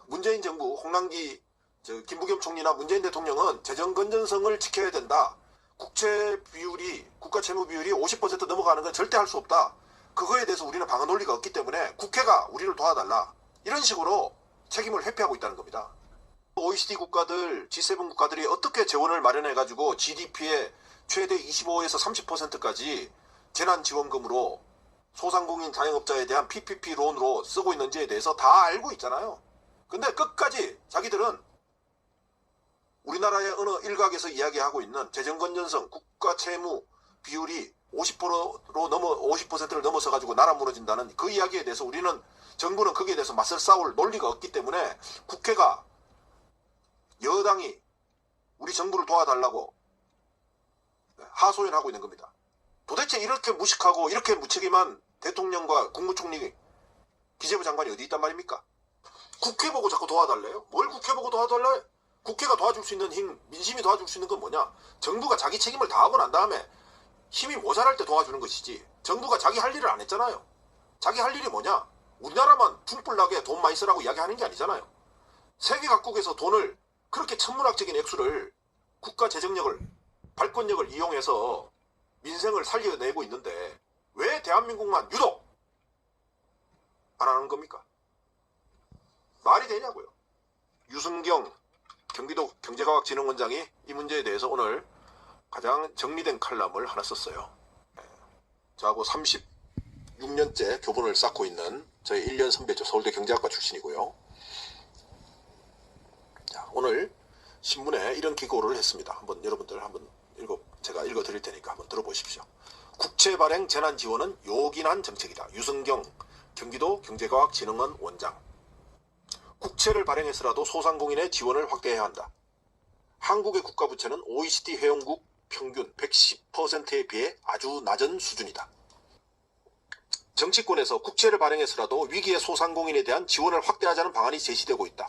문재인 정부 홍남기 김부겸 총리나 문재인 대통령은 재정 건전성을 지켜야 된다. 국채 비율이 국가 채무 비율이 50% 넘어가는 건 절대 할 수 없다. 그거에 대해서 우리는 방어 논리가 없기 때문에 국회가 우리를 도와달라. 이런 식으로 책임을 회피하고 있다는 겁니다. OECD 국가들, G7 국가들이 어떻게 재원을 마련해가지고 GDP의 최대 25에서 30%까지 재난지원금으로 소상공인 자영업자에 대한 PPP 론으로 쓰고 있는지에 대해서 다 알고 있잖아요. 근데 끝까지 자기들은 우리나라의 어느 일각에서 이야기하고 있는 재정건전성, 국가 채무 비율이 50%를 넘어서 가지고 나라 무너진다는 그 이야기에 대해서 우리는 정부는 거기에 대해서 맞설 싸울 논리가 없기 때문에 국회가 여당이 우리 정부를 도와달라고 하소연하고 있는 겁니다. 도대체 이렇게 무식하고 이렇게 무책임한 대통령과 국무총리, 기재부 장관이 어디 있단 말입니까? 국회 보고 자꾸 도와달래요? 뭘 국회 보고 도와달래? 국회가 도와줄 수 있는 힘, 민심이 도와줄 수 있는 건 뭐냐? 정부가 자기 책임을 다하고 난 다음에 힘이 모자랄 때 도와주는 것이지, 정부가 자기 할 일을 안 했잖아요. 자기 할 일이 뭐냐? 우리나라만 둥불나게 돈 많이 쓰라고 이야기하는 게 아니잖아요. 세계 각국에서 돈을 그렇게 천문학적인 액수를 국가 재정력을, 발권력을 이용해서 민생을 살려내고 있는데 왜 대한민국만 유독 안 하는 겁니까? 말이 되냐고요. 유승경 경기도 경제과학진흥원장이 이 문제에 대해서 오늘 가장 정리된 칼럼을 하나 썼어요. 저하고 36년째 교본을 쌓고 있는 저희 1년 선배죠. 서울대 경제학과 출신이고요. 자, 오늘 신문에 이런 기고를 했습니다. 한번 여러분들 제가 읽어 드릴 테니까 한번 들어보십시오. 국채 발행 재난 지원은 요긴한 정책이다. 유승경 경기도 경제과학진흥원 원장. 국채를 발행해서라도 소상공인의 지원을 확대해야 한다. 한국의 국가부채는 OECD 회원국 평균 110%에 비해 아주 낮은 수준이다. 정치권에서 국채를 발행해서라도 위기의 소상공인에 대한 지원을 확대하자는 방안이 제시되고 있다.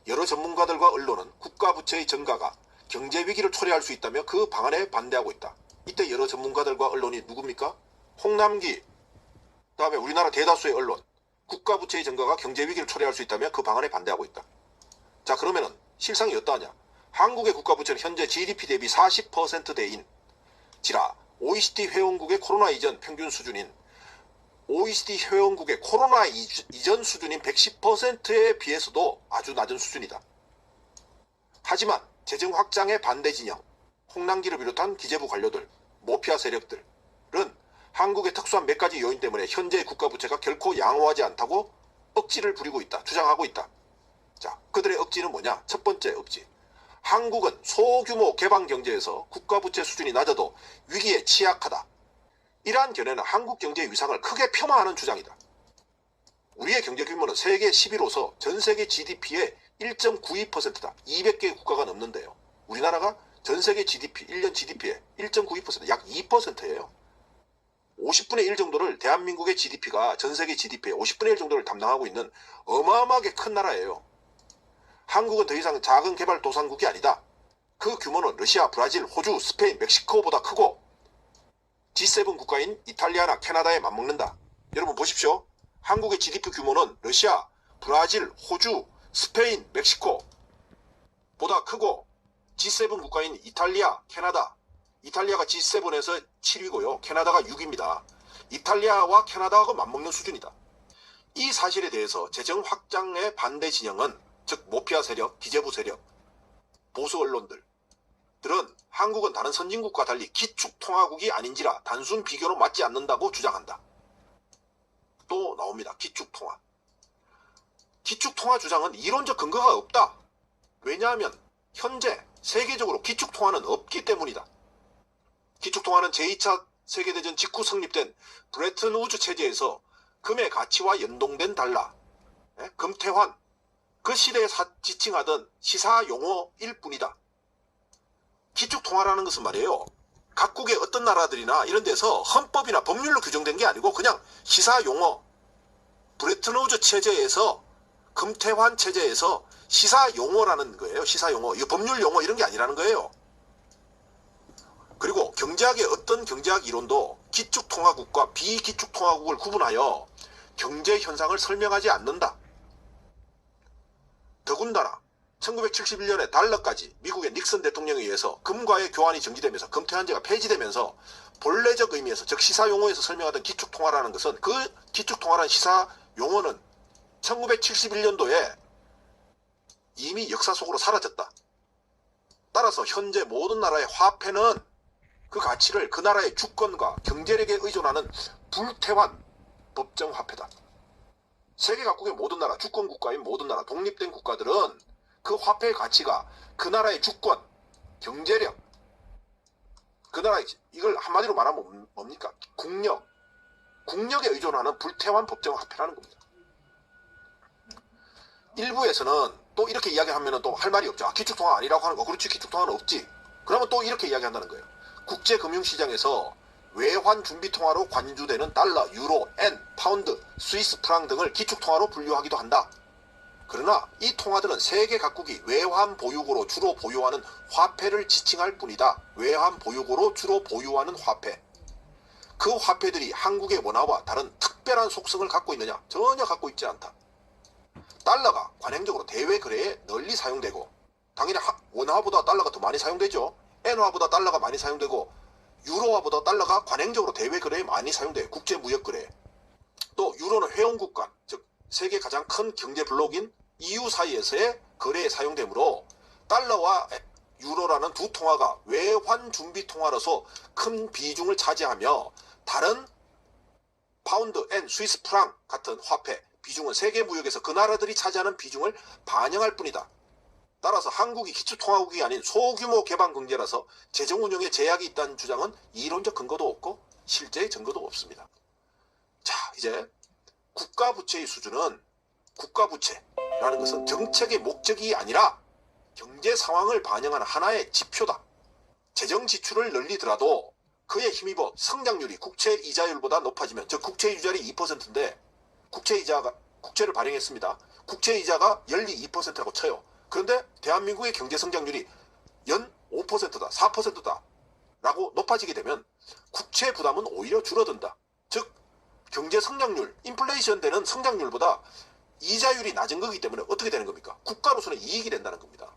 여러 전문가들과 언론은 국가부채의 증가가 경제위기를 초래할 수 있다며 그 방안에 반대하고 있다. 이때 여러 전문가들과 언론이 누굽니까? 홍남기, 그 다음에 우리나라 대다수의 언론, 국가부채의 증가가 경제위기를 초래할 수 있다며 그 방안에 반대하고 있다. 자, 그러면은 실상이 어떠하냐? 한국의 국가부채는 현재 GDP 대비 40%대인 지라 OECD 회원국의 코로나 이전 평균 수준인 OECD 회원국의 코로나 이전 수준인 110%에 비해서도 아주 낮은 수준이다. 하지만 재정 확장의 반대 진영, 홍남기를 비롯한 기재부 관료들, 모피아 세력들은 한국의 특수한 몇 가지 요인 때문에 현재의 국가부채가 결코 양호하지 않다고 억지를 부리고 있다, 주장하고 있다. 자, 그들의 억지는 뭐냐? 첫 번째 억지. 한국은 소규모 개방 경제에서 국가부채 수준이 낮아도 위기에 취약하다. 이러한 견해는 한국 경제의 위상을 크게 폄하하는 주장이다. 우리의 경제 규모는 세계 11호서 전 세계 GDP의 1.92%다. 200개의 국가가 넘는데요. 우리나라가 전 세계 GDP, 1년 GDP의 1.92%, 약 2%예요. 50분의 1 정도를 대한민국의 GDP가 전 세계 GDP의 50분의 1 정도를 담당하고 있는 어마어마하게 큰 나라예요. 한국은 더 이상 작은 개발도상국이 아니다. 그 규모는 러시아, 브라질, 호주, 스페인, 멕시코보다 크고 G7 국가인 이탈리아나 캐나다에 맞먹는다. 여러분 보십시오. 한국의 GDP 규모는 러시아, 브라질, 호주, 스페인, 멕시코보다 크고 G7 국가인 이탈리아, 캐나다, 이탈리아가 G7에서 7위고요. 캐나다가 6위입니다. 이탈리아와 캐나다하고 맞먹는 수준이다. 이 사실에 대해서 재정 확장의 반대 진영은, 즉 모피아 세력, 기재부 세력, 보수 언론들은 한국은 다른 선진국과 달리 기축통화국이 아닌지라 단순 비교로 맞지 않는다고 주장한다. 또 나옵니다. 기축통화. 기축통화 주장은 이론적 근거가 없다. 왜냐하면 현재 세계적으로 기축통화는 없기 때문이다. 기축통화는 제2차 세계대전 직후 성립된 브레튼 우즈 체제에서 금의 가치와 연동된 달러, 금태환, 그 시대에 지칭하던 시사용어일 뿐이다. 기축통화라는 것은 말이에요, 각국의 어떤 나라들이나 이런 데서 헌법이나 법률로 규정된 게 아니고 그냥 시사용어, 브레튼 우즈 체제에서, 금태환 체제에서 시사용어라는 거예요. 시사용어. 이거 법률용어 이런 게 아니라는 거예요. 그리고 경제학의 어떤 경제학 이론도 기축통화국과 비기축통화국을 구분하여 경제 현상을 설명하지 않는다. 더군다나 1971년에 달러까지 미국의 닉슨 대통령에 의해서 금과의 교환이 정지되면서 금태환제가 폐지되면서 본래적 의미에서 즉 시사 용어에서 설명하던 기축통화라는 것은 그 기축통화라는 시사 용어는 1971년도에 이미 역사 속으로 사라졌다. 따라서 현재 모든 나라의 화폐는 그 가치를 그 나라의 주권과 경제력에 의존하는 불태환 법정 화폐다. 세계 각국의 모든 나라, 주권 국가인 모든 나라, 독립된 국가들은 그 화폐의 가치가 그 나라의 주권, 경제력, 그 나라의 이걸 한마디로 말하면 뭡니까? 국력에 의존하는 불태환 법정 화폐라는 겁니다. 일부에서는 또 이렇게 이야기하면 또 할 말이 없죠. 기축통화 아니라고 하는 거. 그렇지, 기축통화는 없지. 그러면 또 이렇게 이야기한다는 거예요. 국제금융시장에서 외환 준비통화로 관주되는 달러, 유로, 엔, 파운드, 스위스 프랑 등을 기축통화로 분류하기도 한다. 그러나 이 통화들은 세계 각국이 외환 보유고로 주로 보유하는 화폐를 지칭할 뿐이다. 외환 보유고로 주로 보유하는 화폐. 그 화폐들이 한국의 원화와 다른 특별한 속성을 갖고 있느냐? 전혀 갖고 있지 않다. 달러가 관행적으로 대외 거래에 널리 사용되고 당연히 원화보다 달러가 더 많이 사용되죠. 엔화보다 달러가 많이 사용되고 유로화보다 달러가 관행적으로 대외 거래에 많이 사용돼요. 국제 무역 거래. 또 유로는 회원국 간, 즉 세계 가장 큰 경제 블록인 EU 사이에서의 거래에 사용되므로 달러와 유로라는 두 통화가 외환 준비 통화로서 큰 비중을 차지하며 다른 파운드, 엔, 스위스 프랑 같은 화폐 비중은 세계 무역에서 그 나라들이 차지하는 비중을 반영할 뿐이다. 따라서 한국이 기초통화국이 아닌 소규모 개방경제라서 재정 운영에 제약이 있다는 주장은 이론적 근거도 없고 실제의 증거도 없습니다. 자, 이제 국가부채의 수준은 국가부채라는 것은 정책의 목적이 아니라 경제 상황을 반영하는 하나의 지표다. 재정 지출을 늘리더라도 그에 힘입어 성장률이 국채 이자율보다 높아지면 즉 국채 이자율이 2%인데 국채를 발행했습니다. 국채 이자가 연리 2%라고 쳐요. 그런데 대한민국의 경제 성장률이 연 5%다, 4%다 라고 높아지게 되면 국채 부담은 오히려 줄어든다. 즉 경제 성장률, 인플레이션 되는 성장률보다 이자율이 낮은 거기 때문에 어떻게 되는 겁니까? 국가로서는 이익이 된다는 겁니다.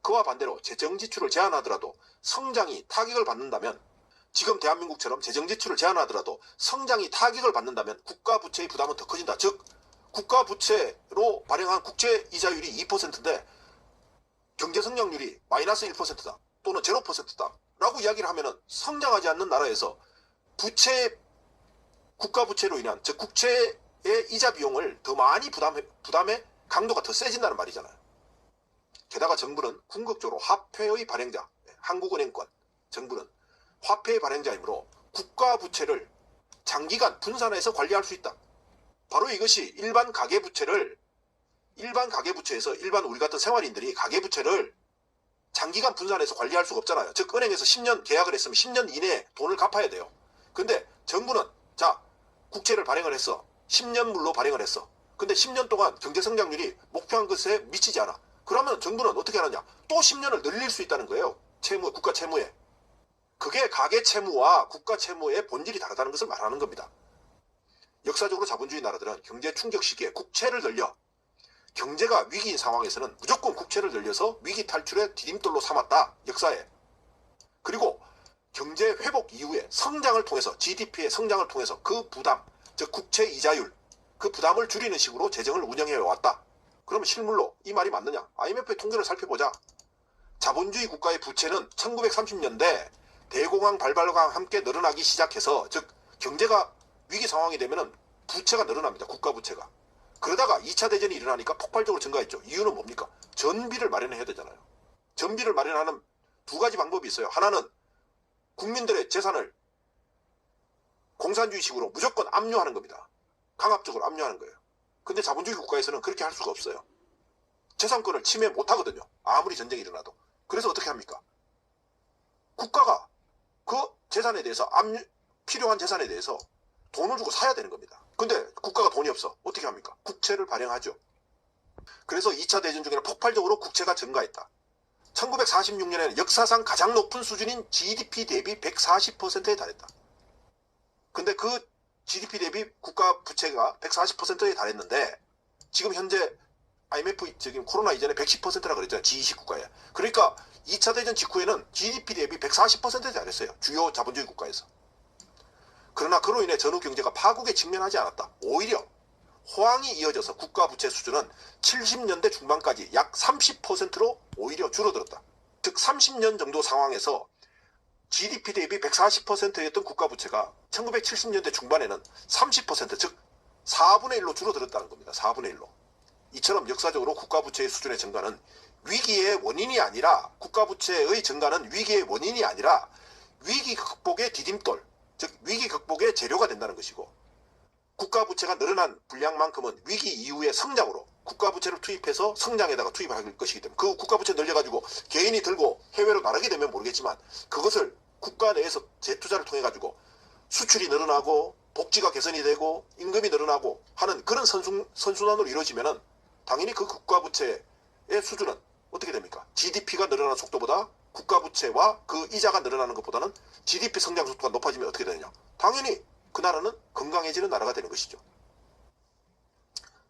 그와 반대로 재정 지출을 제한하더라도 성장이 타격을 받는다면 지금 대한민국처럼 재정 지출을 제한하더라도 성장이 타격을 받는다면 국가 부채의 부담은 더 커진다. 즉 국가 부채로 발행한 국채 이자율이 2%인데 경제 성장률이 마이너스 1%다 또는 0%다 라고 이야기를 하면은 성장하지 않는 나라에서 국가 부채로 인한 즉 국채의 이자 비용을 더 많이 부담의 강도가 더 세진다는 말이잖아요. 게다가 정부는 궁극적으로 화폐의 발행자, 한국은행권 정부는 화폐의 발행자이므로 국가 부채를 장기간 분산해서 관리할 수 있다. 바로 이것이 일반 가계부채에서 일반 우리 같은 생활인들이 가계부채를 장기간 분산해서 관리할 수가 없잖아요. 즉 은행에서 10년 계약을 했으면 10년 이내에 돈을 갚아야 돼요. 근데 정부는 자 국채를 발행을 했어. 10년물로 발행을 했어. 근데 10년 동안 경제성장률이 목표한 것에 미치지 않아. 그러면 정부는 어떻게 하느냐? 또 10년을 늘릴 수 있다는 거예요. 국가 채무에. 그게 가계 채무와 국가 채무의 본질이 다르다는 것을 말하는 겁니다. 역사적으로 자본주의 나라들은 경제 충격 시기에 국채를 늘려 경제가 위기인 상황에서는 무조건 국채를 늘려서 위기 탈출의 디딤돌로 삼았다. 역사에. 그리고 경제 회복 이후에 성장을 통해서 GDP의 성장을 통해서 그 부담, 즉 국채 이자율, 그 부담을 줄이는 식으로 재정을 운영해 왔다. 그러면 실물로 이 말이 맞느냐? IMF의 통계를 살펴보자. 자본주의 국가의 부채는 1930년대 대공황 발발과 함께 늘어나기 시작해서 즉 경제가 위기 상황이 되면은 부채가 늘어납니다. 국가 부채가. 그러다가 2차 대전이 일어나니까 폭발적으로 증가했죠. 이유는 뭡니까? 전비를 마련해야 되잖아요. 전비를 마련하는 두 가지 방법이 있어요. 하나는 국민들의 재산을 공산주의식으로 무조건 압류하는 겁니다. 강압적으로 압류하는 거예요. 근데 자본주의 국가에서는 그렇게 할 수가 없어요. 재산권을 침해 못하거든요. 아무리 전쟁이 일어나도. 그래서 어떻게 합니까? 국가가 그 재산에 대해서 필요한 재산에 대해서 돈을 주고 사야 되는 겁니다. 근데 국가가 돈이 없어. 어떻게 합니까? 국채를 발행하죠. 그래서 2차 대전 중에는 폭발적으로 국채가 증가했다. 1946년에는 역사상 가장 높은 수준인 GDP 대비 140%에 달했다. 근데 그 GDP 대비 국가 부채가 140%에 달했는데 지금 현재 IMF 지금 코로나 이전에 110%라 그랬잖아요. G20 국가에. 그러니까 2차 대전 직후에는 GDP 대비 140% 잘했어요. 주요 자본주의 국가에서. 그러나 그로 인해 전후 경제가 파국에 직면하지 않았다. 오히려 호황이 이어져서 국가 부채 수준은 70년대 중반까지 약 30%로 오히려 줄어들었다. 즉 30년 정도 상황에서 GDP 대비 140%였던 국가 부채가 1970년대 중반에는 30%, 즉 4분의 1로 줄어들었다는 겁니다. 4분의 1로. 이처럼 역사적으로 국가 부채의 수준의 증가는 위기의 원인이 아니라, 국가 부채의 증가는 위기의 원인이 아니라 위기 극복의 디딤돌, 즉 위기 극복의 재료가 된다는 것이고, 국가 부채가 늘어난 분량만큼은 위기 이후의 성장으로 국가 부채를 투입해서 성장에다가 투입할 것이기 때문에, 그 국가 부채 늘려가지고 개인이 들고 해외로 나가게 되면 모르겠지만 그것을 국가 내에서 재투자를 통해 가지고 수출이 늘어나고 복지가 개선이 되고 임금이 늘어나고 하는 그런 선순환으로 이루어지면은 당연히 그 국가 부채의 수준은 어떻게 됩니까? GDP가 늘어나는 속도보다 국가 부채와 그 이자가 늘어나는 것보다는 GDP 성장 속도가 높아지면 어떻게 되느냐? 당연히 그 나라는 건강해지는 나라가 되는 것이죠.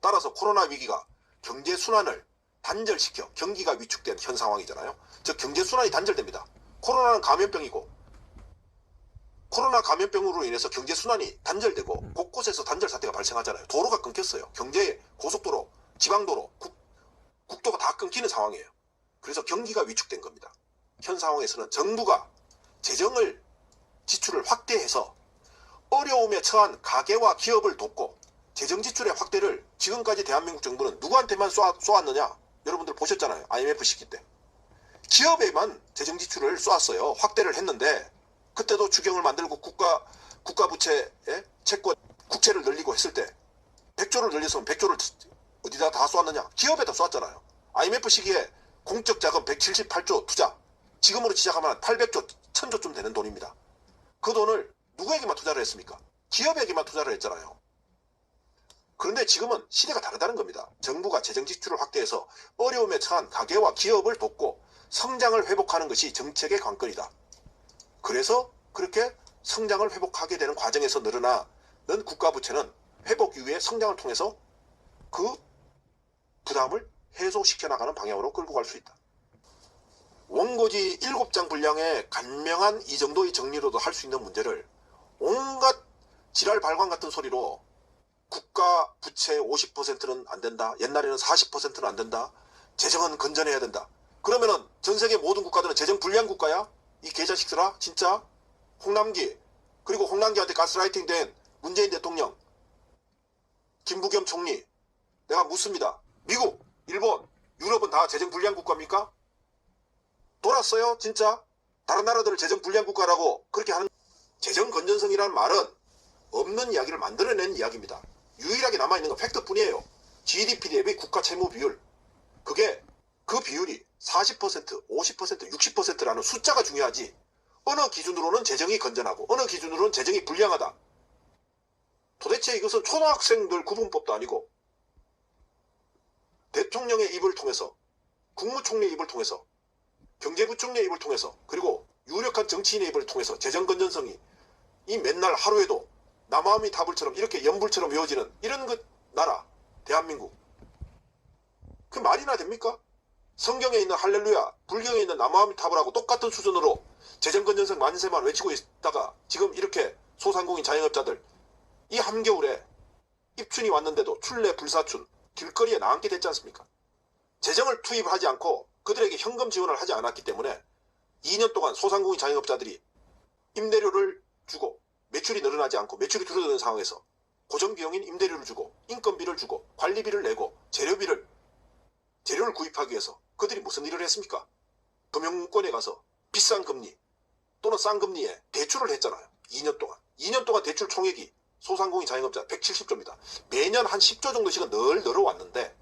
따라서 코로나 위기가 경제 순환을 단절시켜 경기가 위축된 현 상황이잖아요. 즉 경제 순환이 단절됩니다. 코로나는 감염병이고, 코로나 감염병으로 인해서 경제 순환이 단절되고 곳곳에서 단절 사태가 발생하잖아요. 도로가 끊겼어요. 경제 고속도로, 지방도로, 국도가 다 끊기는 상황이에요. 그래서 경기가 위축된 겁니다. 현 상황에서는 정부가 재정을 지출을 확대해서 어려움에 처한 가계와 기업을 돕고, 재정 지출의 확대를 지금까지 대한민국 정부는 누구한테만 쏘았느냐? 여러분들 보셨잖아요. IMF 시기 때. 기업에만 재정 지출을 쏘았어요. 확대를 했는데 그때도 추경을 만들고 국가 부채의 채권, 국채를 늘리고 했을 때 100조를 늘렸으면 100조를 어디다 다 쏘았느냐? 기업에다 쏘았잖아요. IMF 시기에 공적 자금 178조 투자, 지금으로 시작하면 800조, 1000조쯤 되는 돈입니다. 그 돈을 누구에게만 투자를 했습니까? 기업에게만 투자를 했잖아요. 그런데 지금은 시대가 다르다는 겁니다. 정부가 재정 지출을 확대해서 어려움에 처한 가계와 기업을 돕고 성장을 회복하는 것이 정책의 관건이다. 그래서 그렇게 성장을 회복하게 되는 과정에서 늘어나는 국가 부채는 회복 이후의 성장을 통해서 그 부담을 해소시켜 나가는 방향으로 끌고 갈 수 있다. 원고지 7장 분량의 간명한 이 정도의 정리로도 할 수 있는 문제를 온갖 지랄 발광 같은 소리로 국가 부채 50%는 안 된다. 옛날에는 40%는 안 된다. 재정은 건전해야 된다. 그러면은 전 세계 모든 국가들은 재정 불량 국가야? 이 개자식들아? 진짜? 홍남기, 그리고 홍남기한테 가스라이팅 된 문재인 대통령, 김부겸 총리, 내가 묻습니다. 미국, 일본, 유럽은 다 재정 불량 국가입니까? 돌았어요? 진짜? 다른 나라들을 재정 불량 국가라고 그렇게 하는, 재정 건전성이라는 말은 없는 이야기를 만들어낸 이야기입니다. 유일하게 남아있는 건 팩트뿐이에요. GDP 대비 국가 채무 비율. 그게 그 비율이 40%, 50%, 60%라는 숫자가 중요하지, 어느 기준으로는 재정이 건전하고 어느 기준으로는 재정이 불량하다. 도대체 이것은 초등학생들 구분법도 아니고 대통령의 입을 통해서, 국무총리의 입을 통해서, 경제부총리의 입을 통해서, 그리고 유력한 정치인의 입을 통해서 재정 건전성이 이 맨날 하루에도 남아미 타불처럼 이렇게 연불처럼 외워지는 이런 그 나라 대한민국, 그 말이나 됩니까? 성경에 있는 할렐루야, 불경에 있는 남아미 타불하고 똑같은 수준으로 재정 건전성 만세만 외치고 있다가 지금 이렇게 소상공인 자영업자들 이 한겨울에 입춘이 왔는데도 출래 불사춘 길거리에 나앉게 됐지 않습니까? 재정을 투입하지 않고 그들에게 현금 지원을 하지 않았기 때문에 2년 동안 소상공인 자영업자들이 임대료를 주고 매출이 늘어나지 않고 매출이 줄어드는 상황에서 고정비용인 임대료를 주고 인건비를 주고 관리비를 내고 재료를 구입하기 위해서 그들이 무슨 일을 했습니까? 금융권에 가서 비싼 금리 또는 싼 금리에 대출을 했잖아요. 2년 동안 대출 총액이 소상공인 자영업자 170조입니다. 매년 한 10조 정도씩은 늘 늘어왔는데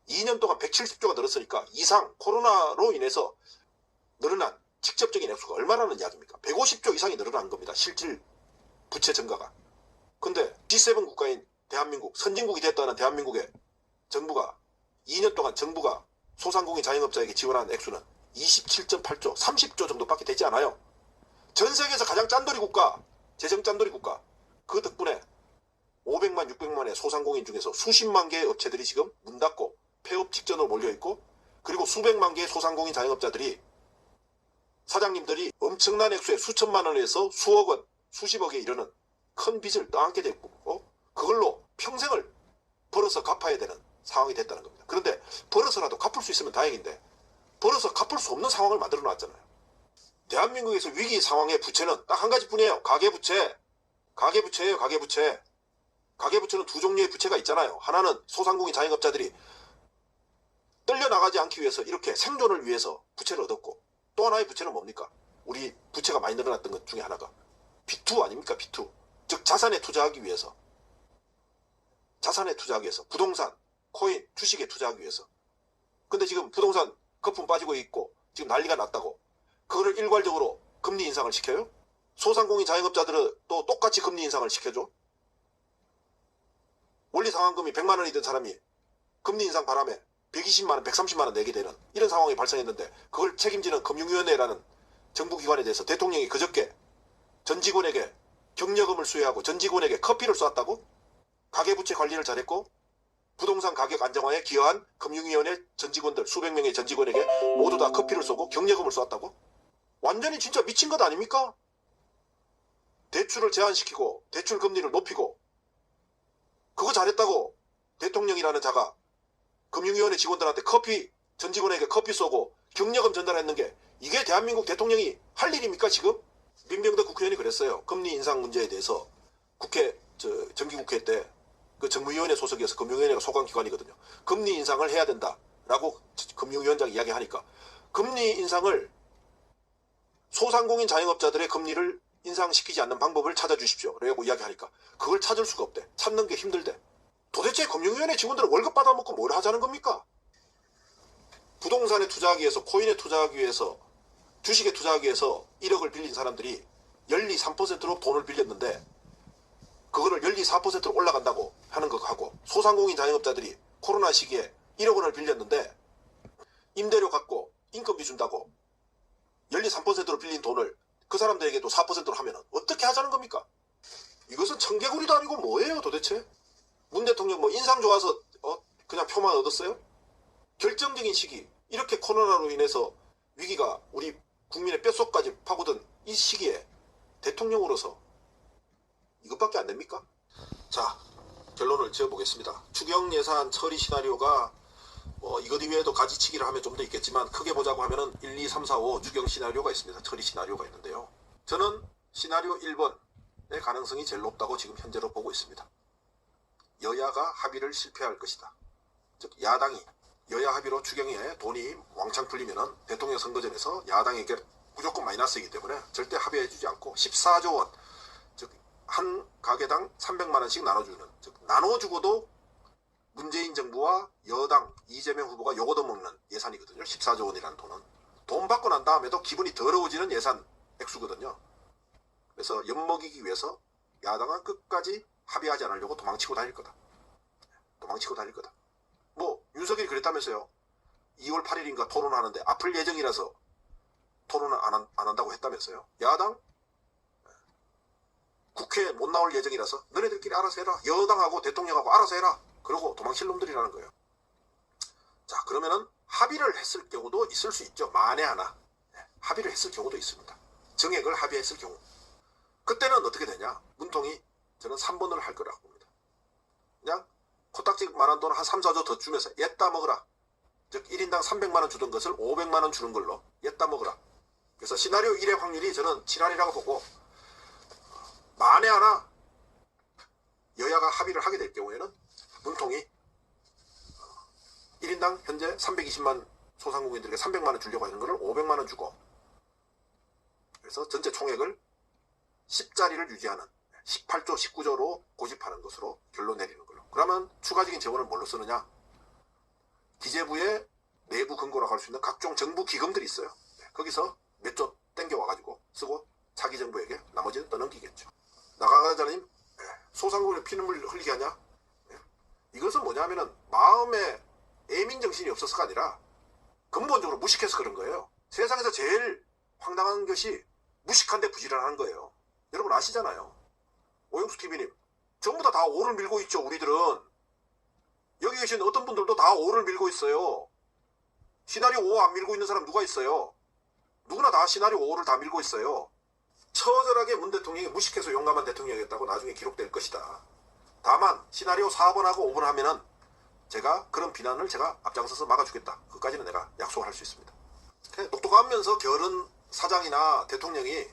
2년 동안 170조가 늘었으니까 이상 코로나로 인해서 늘어난 직접적인 액수가 얼마라는 이야기입니까? 150조 이상이 늘어난 겁니다. 실질 부채 증가가. 근데 G7 국가인 대한민국, 선진국이 됐다는 대한민국의 정부가 2년 동안 정부가 소상공인 자영업자에게 지원한 액수는 27.8조, 30조 정도밖에 되지 않아요. 전 세계에서 가장 짠돌이 국가, 재정 짠돌이 국가. 그 덕분에 500만, 600만의 소상공인 중에서 수십만 개의 업체들이 지금 문 닫고 폐업 직전으로 몰려있고, 그리고 수백만 개의 소상공인 자영업자들이, 사장님들이 엄청난 액수의 수천만 원에서 수억 원, 수십억에 이르는 큰 빚을 떠안게 됐고, 그걸로 평생을 벌어서 갚아야 되는 상황이 됐다는 겁니다. 그런데 벌어서라도 갚을 수 있으면 다행인데, 벌어서 갚을 수 없는 상황을 만들어 놨잖아요. 대한민국에서 위기 상황의 부채는 딱 한 가지뿐이에요. 가계부채. 가계부채예요. 가계부채. 가계부채는 두 종류의 부채가 있잖아요. 하나는 소상공인 자영업자들이 떨려나가지 않기 위해서 이렇게 생존을 위해서 부채를 얻었고, 또 하나의 부채는 뭡니까? 우리 부채가 많이 늘어났던 것 중에 하나가 B2 아닙니까? B2. 즉 자산에 투자하기 위해서. 자산에 투자하기 위해서. 부동산, 코인, 주식에 투자하기 위해서. 근데 지금 부동산 거품 빠지고 있고 지금 난리가 났다고. 그거를 일괄적으로 금리 인상을 시켜요? 소상공인 자영업자들은 또 똑같이 금리 인상을 시켜줘? 원리상환금이 100만 원이던 사람이 금리 인상 바람에 120만 원, 130만 원 내게 되는 이런 상황이 발생했는데, 그걸 책임지는 금융위원회라는 정부기관에 대해서 대통령이 그저께 전 직원에게 격려금을 수여하고 전 직원에게 커피를 쏘았다고? 가계부채 관리를 잘했고 부동산 가격 안정화에 기여한 금융위원회 전 직원들 수백 명의 전 직원에게 모두 다 커피를 쏘고 격려금을 쏘았다고? 완전히 진짜 미친 것 아닙니까? 대출을 제한시키고 대출 금리를 높이고, 그거 잘했다고 대통령이라는 자가 금융위원회 직원들한테 전 직원에게 커피 쏘고 격려금 전달했는 게 이게 대한민국 대통령이 할 일입니까 지금? 민병덕 국회의원이 그랬어요. 금리 인상 문제에 대해서 정기국회 때 그 정무위원회 소속이어서 금융위원회가 소관기관이거든요. 금리 인상을 해야 된다라고 금융위원장이 이야기하니까, 금리 인상을 소상공인 자영업자들의 금리를 인상시키지 않는 방법을 찾아주십시오 라고 이야기하니까 그걸 찾을 수가 없대. 찾는 게 힘들대. 도대체 금융위원회 직원들은 월급 받아먹고 뭘 하자는 겁니까? 부동산에 투자하기 위해서, 코인에 투자하기 위해서, 주식에 투자하기 위해서 1억을 빌린 사람들이 연리 3%로 돈을 빌렸는데, 그거를 연리 4%로 올라간다고 하는 것하고, 소상공인 자영업자들이 코로나 시기에 1억 원을 빌렸는데 임대료 갖고 인건비 준다고 연리 3%로 빌린 돈을 그 사람들에게도 4%로 하면 어떻게 하자는 겁니까? 이것은 청개구리도 아니고 뭐예요 도대체? 문 대통령 뭐 인상 좋아서 그냥 표만 얻었어요? 결정적인 시기, 이렇게 코로나로 인해서 위기가 우리 국민의 뼛속까지 파고든 이 시기에 대통령으로서 이것밖에 안 됩니까? 자, 결론을 지어보겠습니다. 추경 예산 처리 시나리오가 이것 이외에도 가지치기를 하면 좀 더 있겠지만, 크게 보자고 하면은 1, 2, 3, 4, 5 추경 시나리오가 있습니다. 처리 시나리오가 있는데요. 저는 시나리오 1번의 가능성이 제일 높다고 지금 현재로 보고 있습니다. 여야가 합의를 실패할 것이다. 즉 야당이 여야 합의로 추경에 돈이 왕창 풀리면은 대통령 선거전에서 야당에게 무조건 마이너스이기 때문에 절대 합의해주지 않고 14조 원, 즉 한 가게당 300만 원씩 나눠주는, 즉 나눠주고도 문재인 정부와 여당 이재명 후보가 요거도 먹는 예산이거든요. 14조 원이라는 돈은. 돈 받고 난 다음에도 기분이 더러워지는 예산 액수거든요. 그래서 엿먹이기 위해서 야당은 끝까지 합의하지 않으려고 도망치고 다닐 거다. 도망치고 다닐 거다. 뭐 윤석열이 그랬다면서요. 2월 8일인가 토론하는데 아플 예정이라서 토론을 안 한다고 했다면서요. 야당 국회에 못 나올 예정이라서 너네들끼리 알아서 해라. 여당하고 대통령하고 알아서 해라. 그러고 도망칠 놈들이라는 거예요. 자, 그러면은 합의를 했을 경우도 있을 수 있죠. 만에 하나. 합의를 했을 경우도 있습니다. 정액을 합의했을 경우. 그때는 어떻게 되냐. 문통이 저는 3번을 할 거라고 봅니다. 그냥 코딱지만한 돈 한 3, 4조 더 주면서 옛다 먹으라. 즉 1인당 300만 원 주던 것을 500만 원 주는 걸로 옛다 먹으라. 그래서 시나리오 1의 확률이 저는 7할이라고 보고, 만에 하나 여야가 합의를 하게 될 경우에는 문통이 1인당 현재 320만 소상공인들에게 300만 원 주려고 하는 것을 500만 원 주고, 그래서 전체 총액을 10자리를 유지하는 18조, 19조로 고집하는 것으로 결론 내리는 걸로. 그러면 추가적인 재원을 뭘로 쓰느냐? 기재부의 내부 근거라고 할 수 있는 각종 정부 기금들이 있어요. 거기서 몇 조 땡겨와가지고 쓰고 차기 정부에게 나머지는 떠넘기겠죠. 나가자님, 소상공인을 피눈물 흘리게 하냐? 이것은 뭐냐면은 마음에 애민정신이 없어서가 아니라 근본적으로 무식해서 그런 거예요. 세상에서 제일 황당한 것이 무식한데 부지런한 거예요. 여러분 아시잖아요. 오영수 TV님, 전부 다 오를 밀고 있죠. 우리들은 여기 계신 어떤 분들도 다 5를 밀고 있어요. 시나리오 5 안 밀고 있는 사람 누가 있어요? 누구나 다 시나리오 5를 다 밀고 있어요. 처절하게 문 대통령이 무식해서 용감한 대통령이었다고 나중에 기록될 것이다. 다만 시나리오 4번하고 5번 하면은 제가 그런 비난을 제가 앞장서서 막아주겠다. 그까지는 내가 약속을 할 수 있습니다. 똑똑하면서 게으른 사장이나 대통령이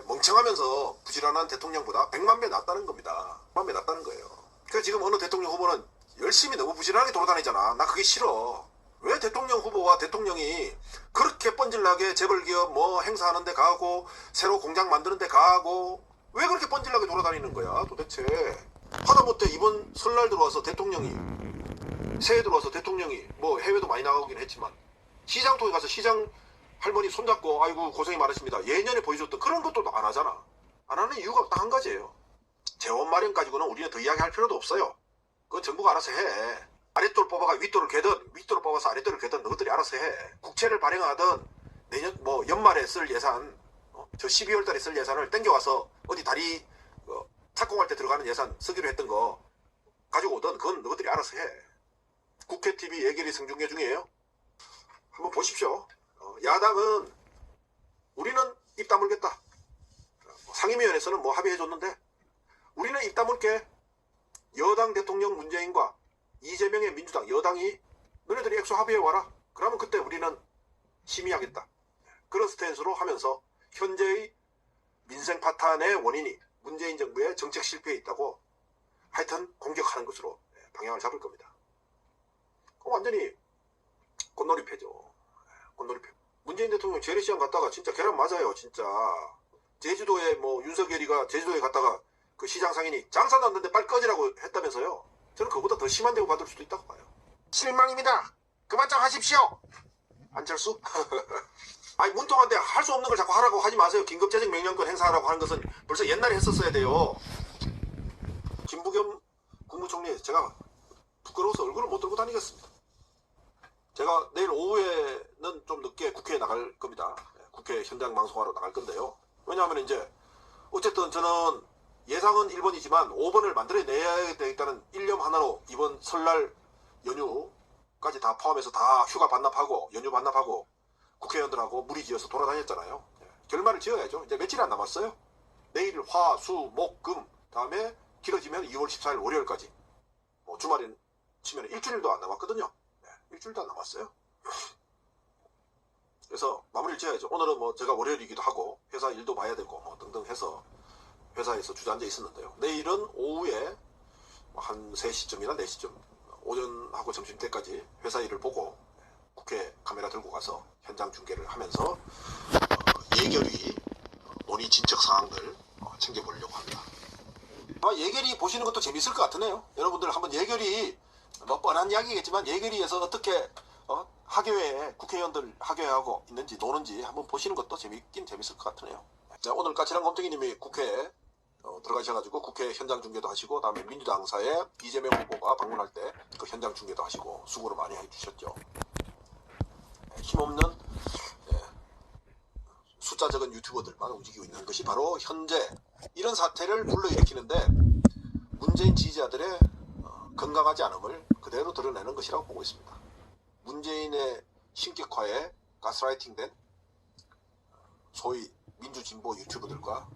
멍청하면서 부지런한 대통령보다 100만 배 낫다는 겁니다. 100만 배 낫다는 거예요. 그래서 지금 어느 대통령 후보는 열심히 너무 부지런하게 돌아다니잖아. 나 그게 싫어. 왜 대통령 후보와 대통령이 그렇게 뻔질나게 재벌기업 뭐 행사하는 데 가고 새로 공장 만드는 데 가고 왜 그렇게 뻔질나게 돌아다니는 거야 도대체. 하다못해 이번 설날 들어와서 대통령이 새해 들어와서 대통령이 뭐 해외도 많이 나가긴 했지만 시장통에 가서 시장 할머니 손잡고 아이고 고생이 많으십니다. 예년에 보여줬던 그런 것도 안 하잖아. 안 하는 이유가 딱 한 가지예요. 재원 마련 가지고는 우리는 더 이야기할 필요도 없어요. 그건 정부가 알아서 해. 아랫돌 뽑아가 윗돌을 괴든 윗돌을 뽑아서 아랫돌을 괴든 너희들이 알아서 해. 국채를 발행하든 내년 뭐 연말에 쓸 예산 저 12월 달에 쓸 예산을 땡겨와서 어디 다리 착공할 때 들어가는 예산 쓰기로 했던 거 가지고 오든 그건 너희들이 알아서 해. 국회 TV 예결위 생중계 중이에요. 한번 보십시오. 야당은 우리는 입 다물겠다. 상임위원회에서는 뭐 합의해줬는데 우리는 입 다물게. 여당 대통령 문재인과 이재명의 민주당 여당이 너네들이 액수 합의해와라. 그러면 그때 우리는 심의하겠다. 그런 스탠스로 하면서 현재의 민생 파탄의 원인이 문재인 정부의 정책 실패에 있다고 하여튼 공격하는 것으로 방향을 잡을 겁니다. 완전히 꽃놀이패죠. 꽃놀이패. 문재인 대통령 재래시장 갔다가 진짜 계란 맞아요. 진짜 제주도에 뭐 윤석열이가 제주도에 갔다가 그 시장 상인이 장사도 안 되는데 빨리 꺼지라고 했다면서요. 저는 그거보다 더 심한 대우 받을 수도 있다고 봐요. 실망입니다. 그만 좀 하십시오. 안철수? 아니 문통한데 할 수 없는 걸 자꾸 하라고 하지 마세요. 긴급재정 명령권 행사하라고 하는 것은 벌써 옛날에 했었어야 돼요. 김부겸 국무총리 제가 부끄러워서 얼굴을 못 들고 다니겠습니다. 제가 내일 오후에는 좀 늦게 국회에 나갈 겁니다. 국회 현장 방송하러 나갈 건데요. 왜냐하면 이제 어쨌든 저는 예상은 1번이지만 5번을 만들어내야 되겠다는 일념 하나로 이번 설날 연휴까지 다 포함해서 다 휴가 반납하고 연휴 반납하고 국회의원들하고 무리지어서 돌아다녔잖아요. 결말을 지어야죠. 이제 며칠 안 남았어요. 내일 화, 수, 목, 금 다음에 길어지면 2월 14일 월요일까지 뭐 주말에 치면 일주일도 안 남았거든요. 일주일도 안 남았어요. 그래서 마무리를 지어야죠. 오늘은 뭐 제가 월요일이기도 하고 회사 일도 봐야 되고 뭐 등등 해서 회사에서 주저앉아 있었는데요. 내일은 오후에 한 3시쯤이나 4시쯤 오전하고 점심때까지 회사 일을 보고 국회 카메라 들고 가서 현장 중계를 하면서 예결위 논의 진척 사항들 챙겨보려고 합니다. 예결위 보시는 것도 재밌을 것 같으네요. 여러분들 한번 예결위 뭐 뻔한 이야기겠지만 예결위에서 어떻게 하교회에 국회의원들 하교회하고 있는지 노는지 한번 보시는 것도 재밌긴 재밌을 것 같으네요. 자, 오늘 까칠한 곰탱이님이 국회에 들어가셔가지고 국회 현장 중계도 하시고 다음에 민주당사에 이재명 후보가 방문할 때 그 현장 중계도 하시고 수고를 많이 해주셨죠. 힘없는 숫자 적은 유튜버들만 움직이고 있는 것이 바로 현재 이런 사태를 불러일으키는데 문재인 지지자들의 건강하지 않음을 그대로 드러내는 것이라고 보고 있습니다. 문재인의 신격화에 가스라이팅된 소위 민주진보 유튜버들과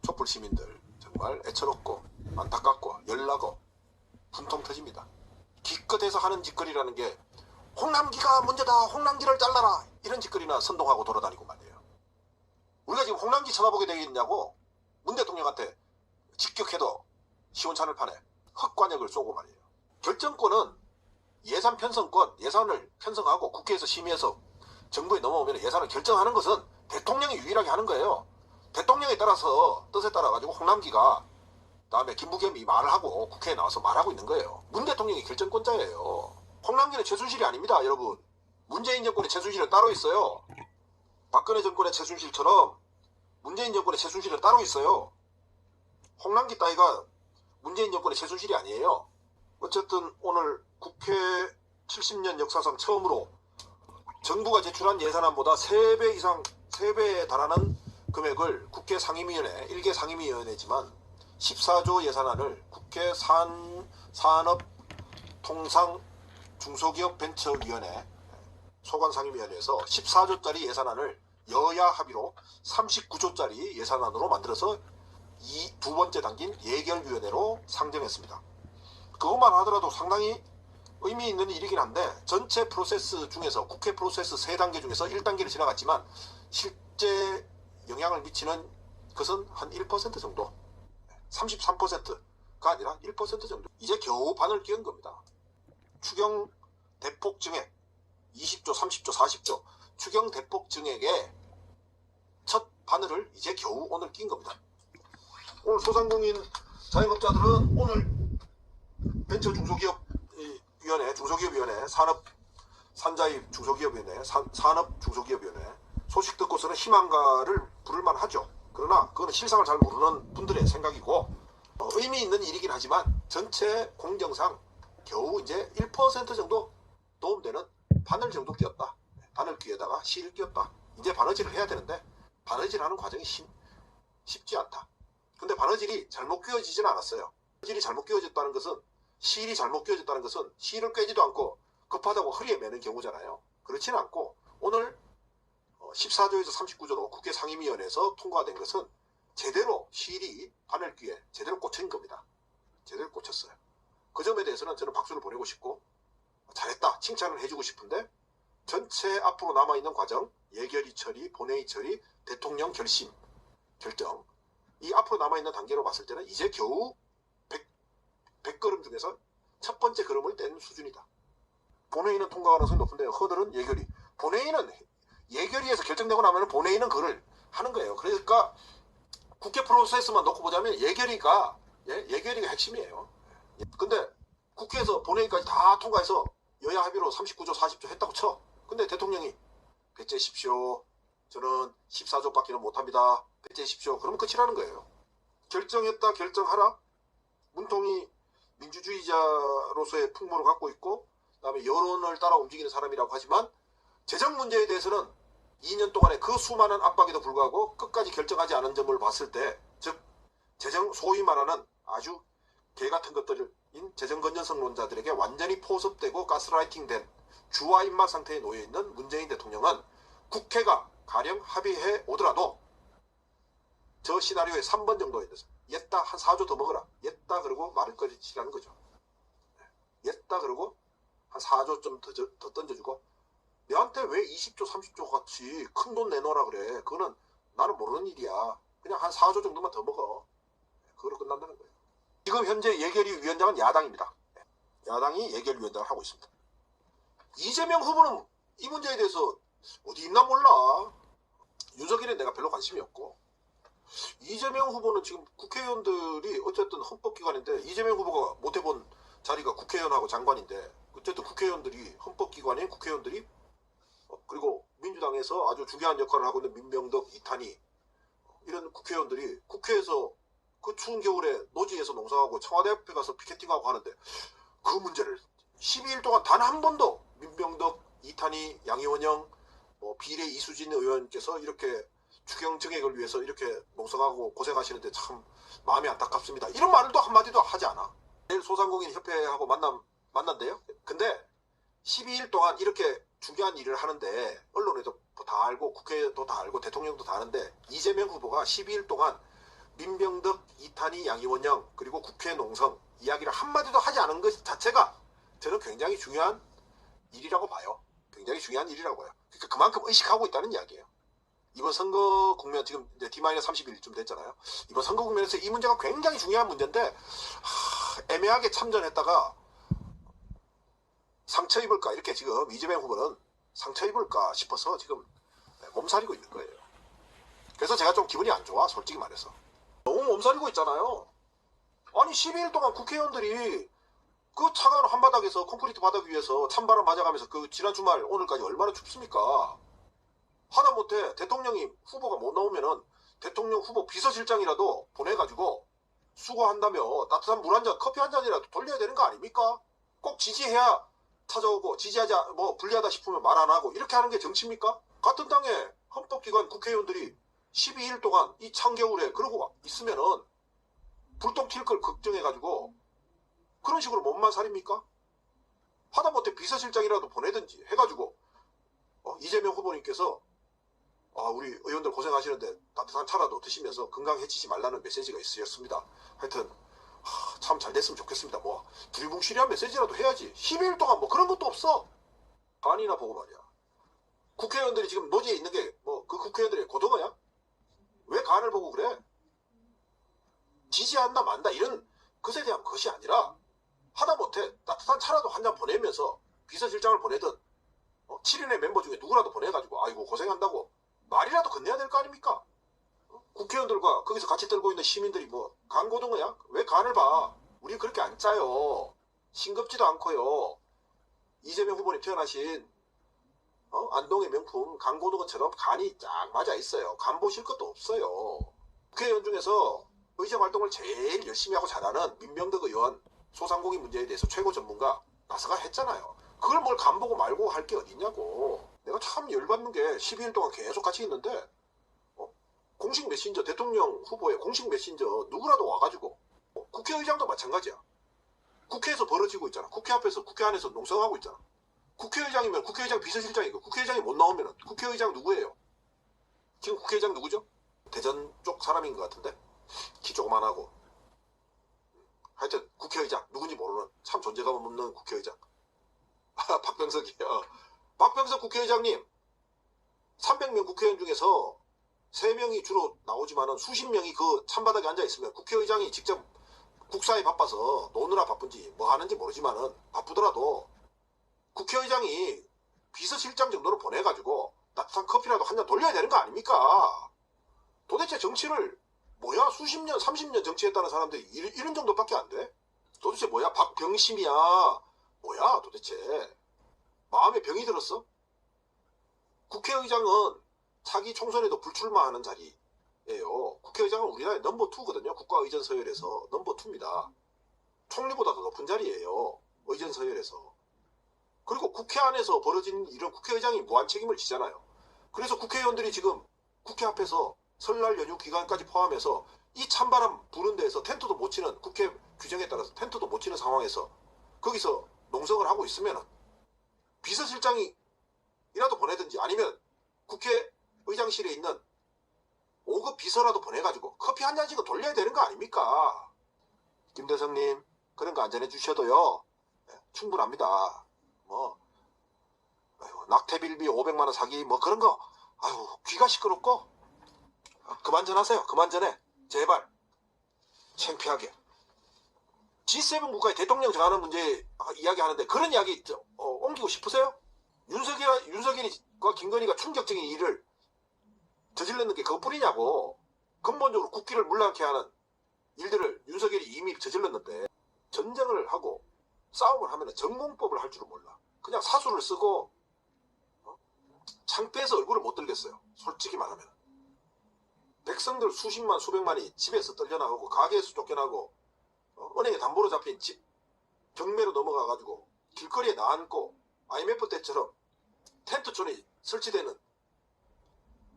촛불 시민들 정말 애처롭고 안타깝고 열나고 분통 터집니다. 기껏해서 하는 짓거리라는 게 홍남기가 문제다, 홍남기를 잘라라 이런 짓거리나 선동하고 돌아다니고 말이에요. 우리가 지금 홍남기 쳐다보게 되겠냐고 문 대통령한테 직격해도 시원찮을 판에 헛관역을 쏘고 말이에요. 결정권은 예산 편성권, 예산을 편성하고 국회에서 심의해서 정부에 넘어오면 예산을 결정하는 것은 대통령이 유일하게 하는 거예요. 대통령에 따라서 뜻에 따라 가지고 홍남기가 다음에 김부겸이 말을 하고 국회에 나와서 말하고 있는 거예요. 문 대통령이 결정권자예요. 홍남기는 최순실이 아닙니다, 여러분. 문재인 정권의 최순실은 따로 있어요. 박근혜 정권의 최순실처럼 문재인 정권의 최순실은 따로 있어요. 홍남기 따위가 문재인 정권의 최순실이 아니에요. 어쨌든 오늘 국회 70년 역사상 처음으로 정부가 제출한 예산안보다 3배 이상, 3배에 달하는 금액을 국회 상임위원회, 1개 상임위원회지만 14조 예산안을 국회 산업 통상 중소기업벤처위원회 소관상임위원회에서 14조짜리 예산안을 여야 합의로 39조짜리 예산안으로 만들어서 이 두 번째 당긴 예결위원회로 상정했습니다. 그것만 하더라도 상당히 의미 있는 일이긴 한데 전체 프로세스 중에서 국회 프로세스 3단계 중에서 1단계를 지나갔지만 실제 영향을 미치는 것은 한 1% 정도, 33%가 아니라 1% 정도. 이제 겨우 반을 끼운 겁니다. 추경 대폭 증액 20조, 30조, 40조 추경 대폭 증액의 첫 바늘을 이제 겨우 오늘 낀 겁니다. 오늘 소상공인 자영업자들은 오늘 벤처 중소기업위원회, 중소기업위원회, 산자입 중소기업위원회, 산업 중소기업위원회 소식 듣고서는 희망가를 부를만 하죠. 그러나 그거는 실상을 잘 모르는 분들의 생각이고 의미 있는 일이긴 하지만 전체 공정상 겨우 이제 1% 정도 도움되는 바늘 정도 끼었다. 바늘 귀에다가 실을 끼었다. 이제 바느질을 해야 되는데 바느질하는 과정이 쉽지 않다. 근데 바느질이 잘못 끼워지진 않았어요. 바느질이 잘못 끼워졌다는 것은 실이 잘못 끼워졌다는 것은 실을 꿰지도 않고 급하다고 허리에 매는 경우잖아요. 그렇지는 않고 오늘 14조에서 39조로 국회 상임위원회에서 통과된 것은 제대로 실이 바늘귀에 제대로 꽂힌 겁니다. 제대로 꽂혔어요. 그 점에 대해서는 저는 박수를 보내고 싶고 잘했다 칭찬을 해주고 싶은데 전체 앞으로 남아있는 과정 예결위 처리, 본회의 처리, 대통령 결정 이 앞으로 남아있는 단계로 봤을 때는 이제 겨우 100걸음 중에서 첫 번째 걸음을 뗀 수준이다. 본회의는 통과 가능성이 높은데 허들은 예결위. 본회의는 예결위에서 결정되고 나면 본회의는 그걸 하는 거예요. 그러니까 국회 프로세스만 놓고 보자면 예결위가 핵심이에요. 근데 국회에서 본회의까지 다 통과해서 여야 합의로 39조 40조 했다고 쳐. 근데 대통령이 배째십시오. 저는 14조밖에는 못합니다. 배째십시오. 그러면 끝이라는 거예요. 결정했다 결정하라. 문통이 민주주의자로서의 풍모를 갖고 있고 그다음에 여론을 따라 움직이는 사람이라고 하지만 재정 문제에 대해서는 2년 동안의 그 수많은 압박에도 불구하고 끝까지 결정하지 않은 점을 봤을 때 즉 재정 소위 말하는 아주 개 같은 것들인 재정 건전성론자들에게 완전히 포섭되고 가스라이팅된 주화 입맛 상태에 놓여있는 문재인 대통령은 국회가 가령 합의해 오더라도 저 시나리오의 3번 정도에 대해서 옛다 한 4조 더 먹어라. 옛다 그러고 말을 꺼지라는 거죠. 옛다 그러고 한 4조 좀 더 던져주고 내한테 왜 20조 30조 같이 큰 돈 내놓으라 그래. 그거는 나는 모르는 일이야. 그냥 한 4조 정도만 더 먹어. 그걸로 끝난다는 거예요. 지금 현재 예결위 위원장은 야당입니다. 야당이 예결위 위원장을 하고 있습니다. 이재명 후보는 이 문제에 대해서 어디 있나 몰라. 윤석열에 내가 별로 관심이 없고 이재명 후보는 지금 국회의원들이 어쨌든 헌법기관인데 이재명 후보가 못 해본 자리가 국회의원하고 장관인데 어쨌든 국회의원들이 헌법기관인 국회의원들이 그리고 민주당에서 아주 중요한 역할을 하고 있는 민명덕, 이탄희 이런 국회의원들이 국회에서 그 추운 겨울에 노지에서 농성하고 청와대 앞에 가서 피켓팅하고 하는데 그 문제를 12일 동안 단 한 번도 민명덕, 이탄희, 양이원영, 비례 이수진 의원께서 이렇게 추경 증액을 위해서 이렇게 농성하고 고생하시는데 참 마음이 안타깝습니다. 이런 말도 한마디도 하지 않아. 내일 소상공인 협회하고 만난대요. 근데 12일 동안 이렇게 중요한 일을 하는데 언론에도 다 알고 국회도 다 알고 대통령도 다 아는데 이재명 후보가 12일 동안 민병덕, 이탄희, 양이원영 그리고 국회 농성 이야기를 한마디도 하지 않은 것 자체가 저는 굉장히 중요한 일이라고 봐요. 굉장히 중요한 일이라고 봐요. 그러니까 그만큼 의식하고 있다는 이야기예요. 이번 선거 국면 지금 이제 D-30일쯤 됐잖아요. 이번 선거 국면에서 이 문제가 굉장히 중요한 문제인데 애매하게 참전했다가 상처 입을까 이렇게 지금 이재명 후보는 상처 입을까 싶어서 지금 몸살이고 있는 거예요. 그래서 제가 좀 기분이 안 좋아 솔직히 말해서. 너무 몸살이고 있잖아요. 아니 12일 동안 국회의원들이 그 차가운 한바닥에서 콘크리트 바닥 위에서 찬바람 맞아가면서 그 지난 주말 오늘까지 얼마나 춥습니까? 하다못해 대통령이 후보가 못 나오면은 대통령 후보 비서실장이라도 보내가지고 수고한다며 따뜻한 물 한 잔, 커피 한 잔이라도 돌려야 되는 거 아닙니까? 꼭 지지해야 찾아오고 지지하지 불리하다 싶으면 말 안 하고 이렇게 하는 게 정치입니까? 같은 당의 헌법기관 국회의원들이 12일 동안 이 찬겨울에 그러고 있으면은 불똥 튈 걸 걱정해가지고 그런 식으로 몸만 살입니까? 하다못해 비서실장이라도 보내든지 해가지고 이재명 후보님께서 우리 의원들 고생하시는데 따뜻한 차라도 드시면서 건강 해치지 말라는 메시지가 있으셨습니다. 하여튼 참 잘 됐으면 좋겠습니다. 뭐 두리뭉실한 메시지라도 해야지. 12일 동안 뭐 그런 것도 없어. 간이나 보고 말이야. 국회의원들이 지금 노지에 있는 게 뭐 그 국회의원들의 고등어야? 왜 간을 보고 그래? 지지한다 만다 이런 것에 대한 것이 아니라 하다못해 따뜻한 차라도 한 잔 보내면서 비서실장을 보내든 7인의 멤버 중에 누구라도 보내가지고 아이고 고생한다고 말이라도 건네야 될 거 아닙니까? 국회의원들과 거기서 같이 떨고 있는 시민들이 뭐 간고등어야? 왜 간을 봐? 우리 그렇게 안 짜요. 싱겁지도 않고요. 이재명 후보님 태어나신 안동의 명품 간고등어처럼 간이 쫙 맞아 있어요. 간 보실 것도 없어요. 국회의원 중에서 의정 활동을 제일 열심히 하고 잘하는 민병덕 의원 소상공인 문제에 대해서 최고 전문가 나서가 했잖아요. 그걸 뭘 간 보고 말고 할 게 어딨냐고. 내가 참 열받는 게 12일 동안 계속 같이 있는데 공식 메신저 대통령 후보의 공식 메신저 누구라도 와가지고 국회의장도 마찬가지야. 국회에서 벌어지고 있잖아. 국회 앞에서 국회 안에서 농성하고 있잖아. 국회의장이면 국회의장 비서실장이고 국회의장이 못 나오면 국회의장 누구예요? 지금 국회의장 누구죠? 대전 쪽 사람인 것 같은데 키 조그만하고 하여튼 국회의장 누군지 모르는 참 존재감 없는 국회의장 박병석이요. 박병석 국회의장님 300명 국회의원 중에서 3명이 주로 나오지만은 수십 명이 그 찬바닥에 앉아있으면 국회의장이 직접 국사에 바빠서 노느라 바쁜지 뭐 하는지 모르지만은 바쁘더라도 국회의장이 비서실장 정도로 보내가지고 따뜻한 커피라도 한 잔 돌려야 되는 거 아닙니까? 도대체 정치를 뭐야 수십 년 30년 정치했다는 사람들이 이런 정도밖에 안 돼? 도대체 뭐야 박병심이야 뭐야 도대체 마음에 병이 들었어? 국회의장은 차기 총선에도 불출마하는 자리예요. 국회의장은 우리나라의 넘버2거든요. 국가의전 서열에서 넘버2입니다. 총리보다 더 높은 자리예요. 의전 서열에서. 그리고 국회 안에서 벌어진 이런 국회의장이 무한 책임을 지잖아요. 그래서 국회의원들이 지금 국회 앞에서 설날 연휴 기간까지 포함해서 이 찬바람 부는 데에서 텐트도 못 치는 국회 규정에 따라서 텐트도 못 치는 상황에서 거기서 농성을 하고 있으면 비서실장이라도 보내든지 아니면 국회의장실에 있는 5급 비서라도 보내가지고 커피 한 잔씩은 돌려야 되는 거 아닙니까? 김대성님 그런 거 안 전해주셔도요 충분합니다. 뭐 낙태빌비 500만원 사기 뭐 그런 거 귀가 시끄럽고 그만 전하세요. 그만 전해. 제발. 창피하게. G7 국가의 대통령 정하는 문제 이야기하는데 그런 이야기 옮기고 싶으세요? 윤석열과 김건희가 충격적인 일을 저질렀는 게 그것뿐이냐고. 근본적으로 국기를 물랑케 하는 일들을 윤석열이 이미 저질렀는데 전쟁을 하고 싸움을 하면 전공법을 할 줄은 몰라. 그냥 사수를 쓰고 창피해서 얼굴을 못 들겠어요. 솔직히 말하면. 백성들 수십만 수백만이 집에서 떨려나가고 가게에서 쫓겨나고 은행에 담보로 잡힌 집 경매로 넘어가가지고 길거리에 나앉고 IMF 때처럼 텐트존이 설치되는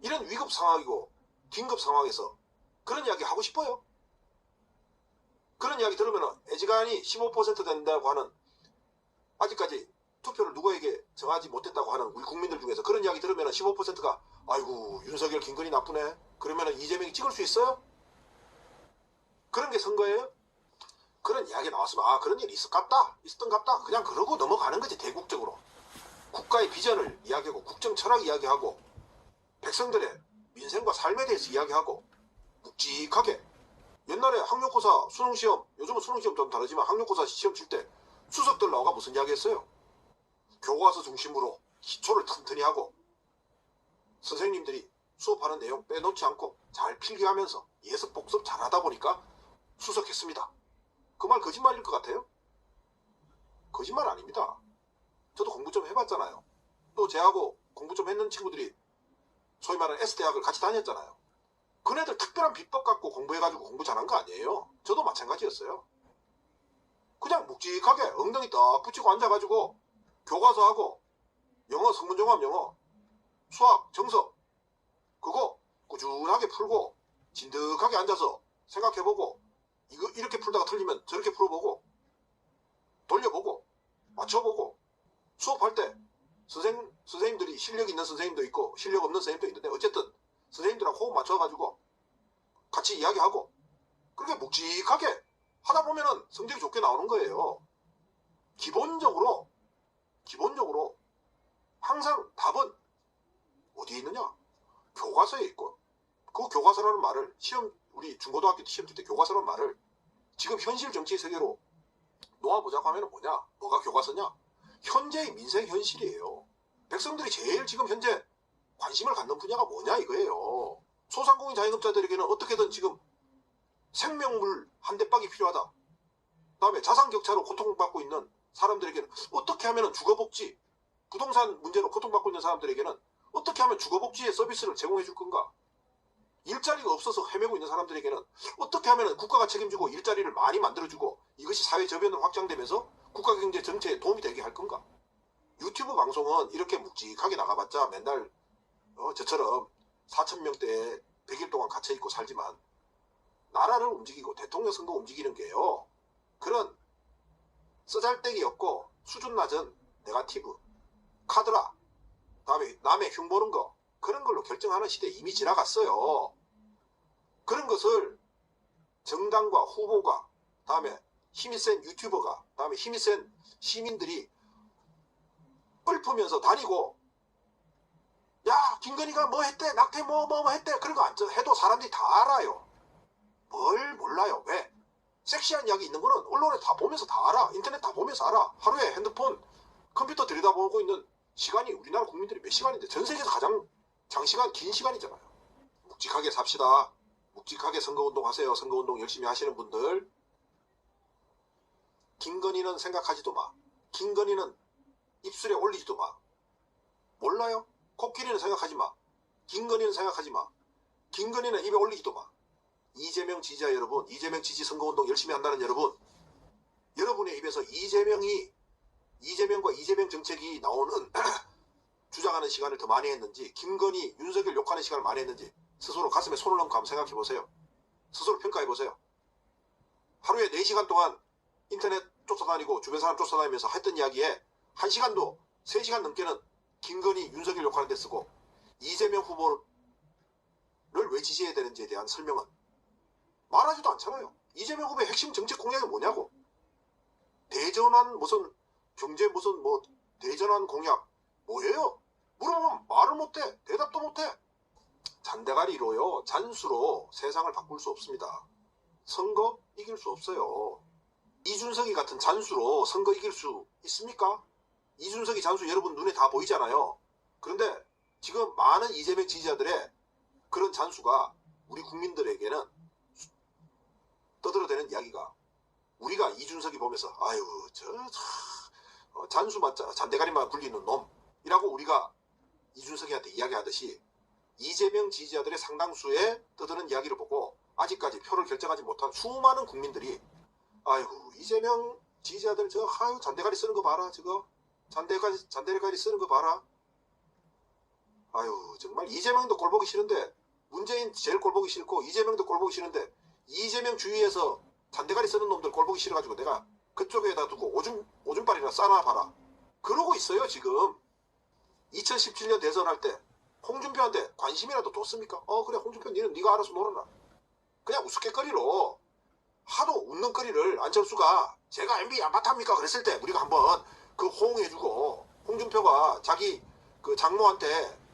이런 위급 상황이고 긴급 상황에서 그런 이야기 하고 싶어요? 그런 이야기 들으면 애지간히 15% 된다고 하는 아직까지 투표를 누구에게 정하지 못했다고 하는 우리 국민들 중에서 그런 이야기 들으면 15%가 아이고 윤석열 김건희 나쁘네 그러면 이재명이 찍을 수 있어요? 그런 게 선거예요? 그런 이야기 나왔으면 그런 일이 있었던 갑다 그냥 그러고 넘어가는 거지. 대국적으로 국가의 비전을 이야기하고 국정 철학 이야기하고 백성들의 민생과 삶에 대해서 이야기하고 묵직하게. 옛날에 학력고사 수능시험, 요즘은 수능시험 좀 다르지만 학력고사 시험 칠 때 수석들 나와가 무슨 이야기 했어요? 교과서 중심으로 기초를 튼튼히 하고 선생님들이 수업하는 내용 빼놓지 않고 잘 필기하면서 예습 복습 잘하다 보니까 수석했습니다. 그 말 거짓말일 것 같아요? 거짓말 아닙니다. 저도 공부 좀 해봤잖아요. 또 제하고 공부 좀 했는 친구들이 소위 말하는 S대학을 같이 다녔잖아요. 그네들 특별한 비법 갖고 공부해가지고 공부 잘한 거 아니에요. 저도 마찬가지였어요. 그냥 묵직하게 엉덩이 딱 붙이고 앉아가지고 교과서하고 영어, 성문종합 영어, 수학, 정서 그거 꾸준하게 풀고 진득하게 앉아서 생각해보고 이거 이렇게 풀다가 틀리면 저렇게 풀어보고 돌려보고 맞춰보고 수업할 때 선생님들이 실력 있는 선생님도 있고 실력 없는 선생님도 있는데 어쨌든 선생님들하고 호흡 맞춰가지고 같이 이야기하고 그렇게 묵직하게 하다 보면은 성적이 좋게 나오는 거예요. 기본적으로 항상 답은 어디에 있느냐? 교과서에 있고 그 교과서라는 말을 우리 중고등학교 때 시험 칠 때 교과서라는 말을 지금 현실 정치 세계로 놓아보자고 하면 뭐냐? 뭐가 교과서냐? 현재의 민생 현실이에요. 백성들이 제일 지금 현재 관심을 갖는 분야가 뭐냐 이거예요. 소상공인 자영업자들에게는 어떻게든 지금 생명물 한 대박이 필요하다. 그다음에 자산격차로 고통받고 있는 사람들에게는 어떻게 하면 주거복지, 부동산 문제로 고통받고 있는 사람들에게는 어떻게 하면 주거복지의 서비스를 제공해 줄 건가? 일자리가 없어서 헤매고 있는 사람들에게는 어떻게 하면 국가가 책임지고 일자리를 많이 만들어주고 이것이 사회 저변으로 확장되면서 국가경제 전체에 도움이 되게 할 건가? 유튜브 방송은 이렇게 묵직하게 나가봤자 맨날 저처럼 4,000명대에 100일 동안 갇혀있고 살지만 나라를 움직이고 대통령 선거 움직이는 게요. 그런 쓰잘데기 없고 수준 낮은 네거티브, 카드라, 다음에 남의 흉보는 거 그런 걸로 결정하는 시대에 이미 지나갔어요. 그런 것을 정당과 후보가 다음에 힘이 센 유튜버가 다음에 힘이 센 시민들이 읊으면서 다니고 야 김건희가 뭐 했대 낙태 뭐 했대 그런 거 안 해도 사람들이 다 알아요. 뭘 몰라요. 왜? 섹시한 이야기 있는 거는 언론에 다 보면서 다 알아. 인터넷 다 보면서 알아. 하루에 핸드폰 컴퓨터 들여다보고 있는 시간이 우리나라 국민들이 몇 시간인데 전 세계에서 가장 장시간 긴 시간이잖아요. 묵직하게 삽시다. 묵직하게 선거운동 하세요. 선거운동 열심히 하시는 분들 김건희는 생각하지도 마. 김건희는 입술에 올리지도 마. 몰라요? 코끼리는 생각하지 마. 김건희는 생각하지 마. 김건희는 입에 올리지도 마. 이재명 지지자 여러분, 이재명 지지 선거운동 열심히 한다는 여러분, 여러분의 입에서 이재명과 이재명 정책이 나오는 주장하는 시간을 더 많이 했는지 김건희, 윤석열 욕하는 시간을 많이 했는지 스스로 가슴에 손을 얹고 한번 생각해 보세요. 스스로 평가해 보세요. 하루에 4시간 동안 인터넷 쫓아다니고 주변 사람 쫓아다니면서 했던 이야기에 1시간도 3시간 넘게는 김건희, 윤석열 욕하는 데 쓰고 이재명 후보를 왜 지지해야 되는지에 대한 설명은 말하지도 않잖아요. 이재명 후보의 핵심 정책 공약이 뭐냐고. 대전환 무슨 경제 무슨 뭐 대전환 공약 뭐예요? 물어보면 말을 못해. 대답도 못해. 잔대가리로요. 잔수로 세상을 바꿀 수 없습니다. 선거 이길 수 없어요. 이준석이 같은 잔수로 선거 이길 수 있습니까? 이준석이 잔수 여러분 눈에 다 보이잖아요. 그런데 지금 많은 이재명 지지자들의 그런 잔수가 우리 국민들에게는 떠들어대는 이야기가 우리가 이준석이 보면서 아유 잔수 맞자 잔대가리만 굴리는 놈이라고 우리가 이준석이한테 이야기하듯이 이재명 지지자들의 상당수의 떠드는 이야기를 보고 아직까지 표를 결정하지 못한 수많은 국민들이 아이고 이재명 지지자들 아유 잔대가리 쓰는 거 봐라 저거 잔대가리 쓰는 거 봐라. 아유 정말 이재명도 꼴보기 싫은데 문재인 제일 꼴보기 싫고 이재명도 꼴보기 싫은데 이재명 주위에서 잔대가리 쓰는 놈들 꼴보기 싫어가지고 내가 그쪽에다 두고 오줌발이나 싸놔봐라. 그러고 있어요 지금. 2017년 대선할 때 홍준표한테 관심이라도 뒀습니까? 그래 홍준표 네가 알아서 놀아라. 그냥 우스갯거리로 하도 웃는 거리를 안철수가 제가 MB 안 맡합니까? 그랬을 때 우리가 한번 그 호응해주고 홍준표가 자기 그 장모한테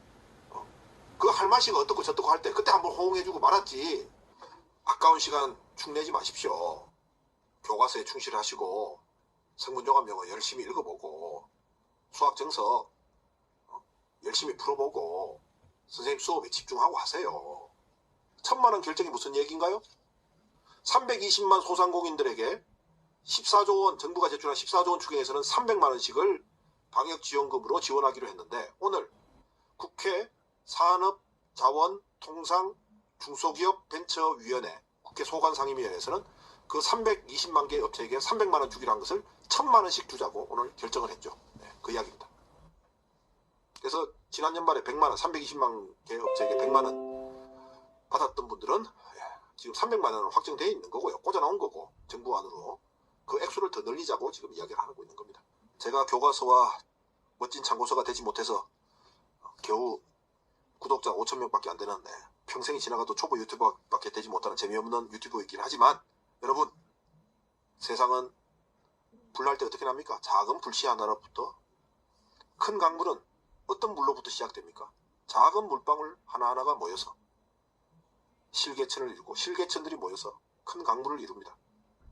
그 할맛이가 어떻고 저떻고 할 때 그때 한번 호응해주고 말았지. 아까운 시간 축내지 마십시오. 교과서에 충실하시고 성문종합 영어 열심히 읽어보고 수학 정석 열심히 풀어보고 선생님 수업에 집중하고 하세요. 1,000만 원 결정이 무슨 얘기인가요? 320만 소상공인들에게 14조 원 정부가 제출한 14조 원 추경에서는 300만 원씩을 방역지원금으로 지원하기로 했는데 오늘 국회 산업자원통상중소기업벤처위원회 국회 소관상임위원회에서는 그 320만 개 업체에게 300만 원 주기로 한 것을 1,000만 원씩 주자고 오늘 결정을 했죠. 네, 그 이야기입니다. 그래서 지난 연말에 100만 원, 320만 개 업체에게 100만 원 받았던 분들은 지금 300만 원은 확정되어 있는 거고요. 꽂아 나온 거고 정부 안으로 그 액수를 더 늘리자고 지금 이야기를 하고 있는 겁니다. 제가 교과서와 멋진 참고서가 되지 못해서 겨우 구독자 5,000명밖에 안 되는 평생이 지나가도 초보 유튜버밖에 되지 못하는 재미없는 유튜버이긴 하지만 여러분 세상은 불날 때 어떻게 납니까? 작은 불씨 하나로부터 큰 강물은 어떤 물로부터 시작됩니까? 작은 물방울 하나하나가 모여서 실개천을 이루고 실개천들이 모여서 큰 강물을 이룹니다.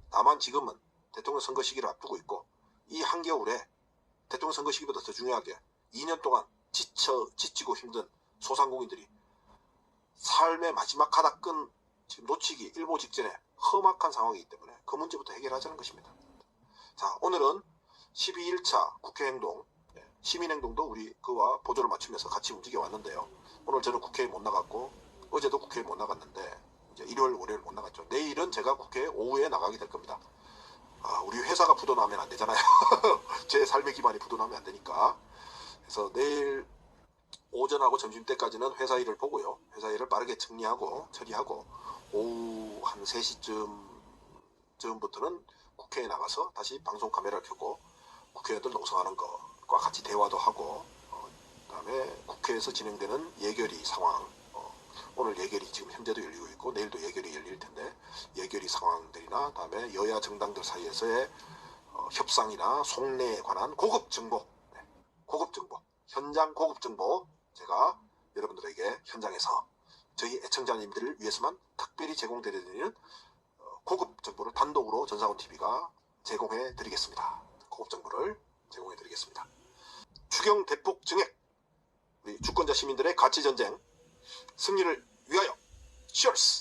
다만 지금은 대통령 선거 시기를 앞두고 있고 이 한겨울에 대통령 선거 시기보다 더 중요하게 2년 동안 지치고 힘든 소상공인들이 삶의 마지막 가닥끈 지금 놓치기 일보 직전에 험악한 상황이기 때문에 그 문제부터 해결하자는 것입니다. 자, 오늘은 12일차 국회행동, 시민행동도 우리 그와 보조를 맞추면서 같이 움직여 왔는데요. 오늘 저는 국회에 못 나갔고 어제도 국회에 못 나갔는데 이제 일요일, 월요일 못 나갔죠. 내일은 제가 국회에 오후에 나가게 될 겁니다. 우리 회사가 부도나면 안 되잖아요. 제 삶의 기반이 부도나면 안 되니까. 그래서 내일 오전하고 점심때까지는 회사 일을 보고요. 회사 일을 빠르게 정리하고 처리하고 오후 한 3시쯤부터는 국회에 나가서 다시 방송 카메라를 켜고 국회의원들 농성하는 것과 같이 대화도 하고 그다음에 국회에서 진행되는 예결위 상황 오늘 예결위 지금 현재도 열리고 있고 내일도 예결위 열릴 텐데 예결위 상황들이나 다음에 여야 정당들 사이에서의 협상이나 속내에 관한 고급 정보 현장 고급 정보 제가 여러분들에게 현장에서 저희 애청자님들을 위해서만 특별히 제공드리는 고급 정보를 단독으로 전상훈TV가 제공해 드리겠습니다. 고급 정보를 제공해 드리겠습니다. 추경 대폭 증액 우리 주권자 시민들의 가치전쟁 승리를 위하여 Cheers!